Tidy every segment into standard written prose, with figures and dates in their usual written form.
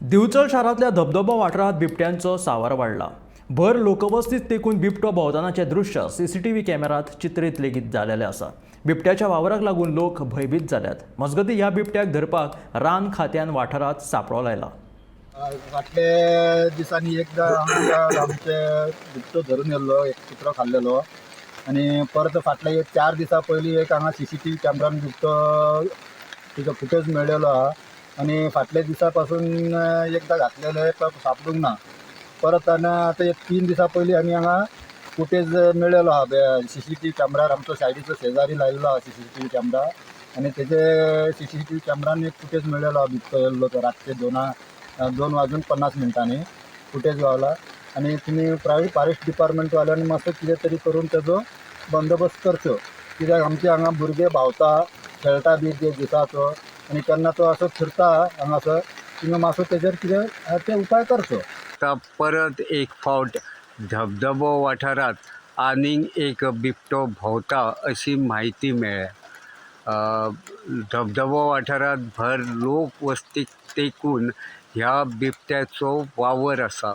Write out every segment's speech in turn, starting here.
दिवचल शारातल्या धबधबा वाठारात बिबट्यांचो सांवार वाढला. भर लोकवस्तीत तेकून बिबटो भोंवतनाचे दृश्य सीसीटीव्ही कॅमेरात चित्रीत लेगीत जाल्लेले आसा. बिबट्याच्या वावराक लागून लोक भयभीत जाल्यात. मजगतीं ह्या बिबट्याक धरपाक रान खात्यान वाठारात सांपळो लायला. फाटल्या दिसांनी एकदा आमचे बिबटो धरून येल्लो, एक कुत्रो खाल्लेलो आणि परत फाटल्या एक 4 दिसां पयलीं एक हांगा सीसीटीव्ही कॅमेरान बिबटो तिजो फुटेज मेळ्ळेलो आहा आणि फाटल्या दिसा पासून एकदा घातलेले सापडूंक ना. परत आनी आतां एक 3 दिसां पयलीं आमी हांगा फुटेज मेळ्ळेलो आहा सीसीटीव्ही कॅमेरार. आमचो सायडीचो शेजारी लायिल्लो आहा सीसीटीव्ही कॅमेरा आणि तेजे सीसीटीव्ही कॅमेरान एक फुटेज मेळ्ळेलो आहा बिबटो येल्लो तो रातचे 2:50 फुटेज गावला. आणि तुमी प्रायवेट फॉरेस्ट डिपार्टमेंटवाल्यांनी मातसो कितें तरी करून तेजो बंदोबस्त करचो, कित्याक आमचे हांगा भुरगे भावता खेळटा बी दिसाचो आणि केन्ना तो असो फिरता हांगासर. तुमी मातसो तेजेर कितें ते उपाय करचो. आता परत एक फावट धबधबो वाठारात आनीक एक बिबटो भोंवता अशी म्हायती मेळ्ळ्या. धबधबो वाठारात भर लोक वस्तीक तेकून ह्या बिबट्याचो वावर आसा.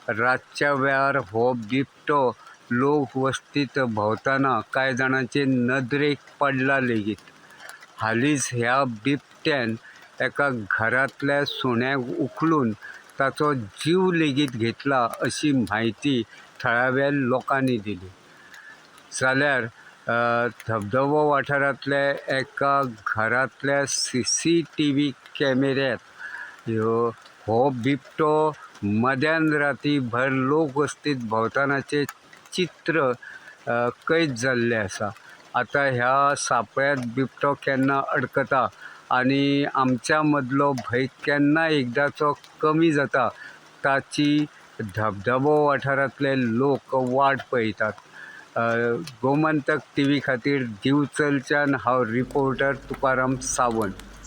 रातच्या वेळार हो बिबटो लोक वस्तीत भोंवतना कांय जाणांचे नदरेक पडला लेगीत. हालींच ह्या बिबट्यान एका घरांतल्या सुण्याक उखलून ताचो जीव लेगीत घेतला अशी म्हायती थळाव्या लोकांनी दिली. जाल्यार धबधबो वाठारांतल्या एका घरांतल्या सीसीटीव्ही कॅमेऱ्यांत हो बिबटो मध्यान राती भर लोक वस्तीत भोंवतनाचें चित्र कैद जाल्लें आसा. आतां ह्या सापळ्यांत बिबटो केन्ना अडकता आनी आमच्या मदलो भंय केन्ना एकदांचो कमी जाता ताची धबधबो वाठारांतले लोक वाट पळयतात. गोमंतक टीव्ही खातीर दिवचलच्यान हांव रिपोर्टर तुकाराम सावंत.